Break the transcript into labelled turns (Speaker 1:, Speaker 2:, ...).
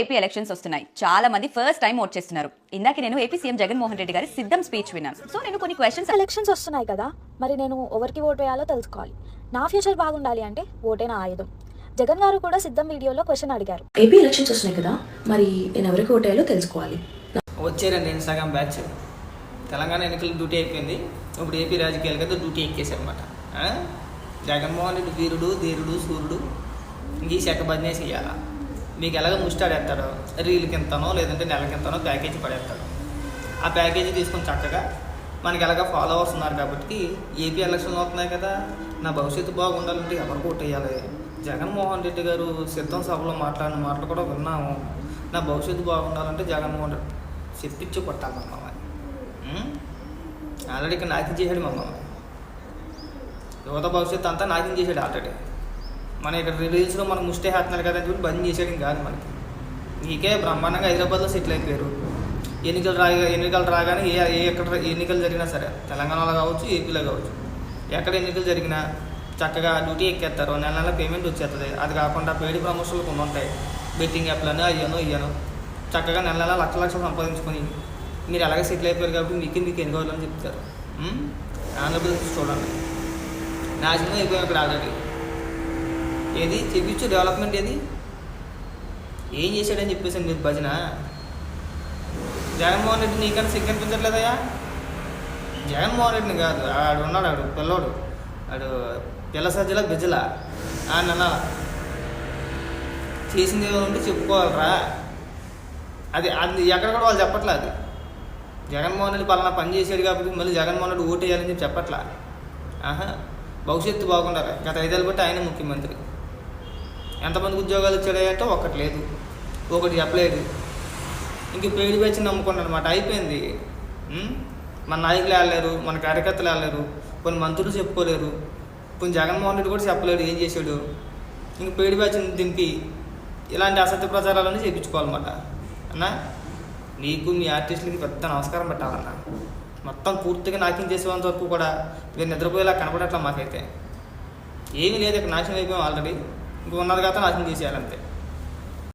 Speaker 1: AP elections వస్తున్నాయి. చాలా మంది ఫస్ట్ టైం ఓట్ చేస్తున్నారు. ఇందాక నేను ఏపీ సీఎం జగన్మోహన్ రెడ్డి గారి సిద్ధం స్పీచ్ విన్నాను. సో నేను కొన్ని క్వశ్చన్స్.
Speaker 2: ఎలక్షన్స్ వస్తున్నాయి కదా, మరి నేను ఎవరికి ఓట్ వేయాలో తెలుసుకోవాలి. నా ఫ్యూచర్ బాగుండాలి అంటే ఓటే నా ఆయుధం. జగన్ గారు కూడా సిద్ధం వీడియోలో క్వశ్చన్ అడిగారు.
Speaker 3: ఏపీ ఎలక్షన్స్ వస్తున్నాయి కదా, మరి నేను ఎవరికి ఓట్ వేయాలో తెలుసుకోవాలి.
Speaker 4: వచ్చారండి ఇన్స్టాగ్రామ్ బ్యాచ్. తెలంగాణ ఎన్నికలు డ్యూటీ అయిపోయింది, ఇప్పుడు ఏపీ రాజకీయాలు కదా డ్యూటీ ఎక్కేసారనమాట. జగన్మోహన్ రెడ్డి వీరుడు ధీరుడు సూర్యుడు, ఈ శాఖ బదినేసి ఇవ్వాలా. మీకు ఎలాగ ముష్టాడేస్తాడో, రీల్కి ఎంతనో లేదంటే నెలకి ఎంతనో ప్యాకేజీ పడేస్తాడు. ఆ ప్యాకేజీ తీసుకొని చక్కగా మనకి ఎలాగ ఫాలోవర్స్ ఉన్నారు కాబట్టి ఏపీ ఎలక్షన్లు అవుతున్నాయి కదా, నా భవిష్యత్తు బాగుండాలంటే ఎవరికి ఓటు వేయాలి. జగన్మోహన్ రెడ్డి గారు సిద్ధం సభలో మాట్లాడిన మాటలు కూడా విన్నాము. నా భవిష్యత్తు బాగుండాలంటే జగన్మోహన్ రెడ్డి చెప్పించి కొట్టాలి మమ్మల్ని. ఆల్రెడీ ఇక్కడ నాశనం చేశాడు మమ్మల్ని. యువత భవిష్యత్తు అంతా నాశనం చేశాడు ఆల్రెడీ. మన ఇక్కడ రీల్స్లో మనం ముష్టే వేస్తున్నాడు కదా అని చెప్పి బంద్ చేసేయడం కాదు మనకి. నీకే బ్రహ్మాండంగా హైదరాబాద్లో సెటిల్ అయిపోయారు. ఎన్నికలు రాగానే ఎక్కడ ఎన్నికలు జరిగినా సరే, తెలంగాణలో కావచ్చు ఏపీలో కావచ్చు, ఎక్కడ ఎన్నికలు జరిగినా చక్కగా డ్యూటీ ఎక్కేస్తారు. నెల నెల పేమెంట్ వచ్చేస్తుంది. అది కాకుండా పెయిడ్ ప్రమోషన్లు కొన్ని ఉంటాయి, బెట్టింగ్ యాప్లని ఇయ్యను చక్కగా నెల నెల లక్షలు సంపాదించుకొని మీరు ఎలాగ సెటిల్ అయిపోయారు కాబట్టి మీకు ఎన్ని రోజులు అని చెప్తారు. ఆంధ్రప్రదేశ్ చూడండి, నాశనం అయిపోయాం ఇక్కడ ఆల్రెడీ. ఏది చెప్పించు డెవలప్మెంట్ ఏది ఏం చేశాడని చెప్పేసి మీరు భజన. జగన్మోహన్ రెడ్డి నీకన్నా సిగ్గు అనిపించట్లేదయ్యా? జగన్మోహన్ రెడ్డిని కాదు, ఆడు ఉన్నాడు, ఆడు పిల్లోడు, ఆడు పిల్ల సజ్జల బిజ్జల అన్న చేసింది ఉంటే చెప్పుకోవాలరా. అది ఎక్కడ కూడా వాళ్ళు చెప్పట్లే. అది జగన్మోహన్ రెడ్డి పలానా పని చేశాడు కాబట్టి మళ్ళీ జగన్మోహన్ రెడ్డి ఓటు వేయాలని చెప్పి చెప్పట్లా. భవిష్యత్తు బాగుండాలి. గత 5 ఏళ్ళు బట్టి ఆయన ముఖ్యమంత్రి. ఎంతమందికి ఉద్యోగాలు ఇచ్చాడంటే ఒక్కటి లేదు, ఒకటి చెప్పలేదు. ఇంక పేడి వచ్చి నమ్ముకున్నాడు అనమాట. అయిపోయింది. మన నాయకులు వెళ్ళలేరు, మన కార్యకర్తలు వెళ్ళలేరు, కొన్ని మంత్రులు చెప్పుకోలేరు, కొన్ని జగన్మోహన్ రెడ్డి కూడా చెప్పలేడు ఏం చేశాడు. ఇంక పేడి బ్యాచ్ని దింపి ఇలాంటి అసత్య ప్రచారాలన్నీ చేయించుకోవాలన్నమాట. అన్నా నీకు మీ ఆర్టిస్టులకి పెద్ద నమస్కారం పెట్టాలన్నా. మొత్తం పూర్తిగా నాశనం చేసేంత వరకు కూడా మీరు నిద్రపోయేలా కనపడట్లా. మాకైతే ఏమీ లేదు, ఇక్కడ నాశనం అయిపోయాం ఆల్రెడీ. ఇంక ఉన్నది కాక నాశనం చేసేయాలంతే.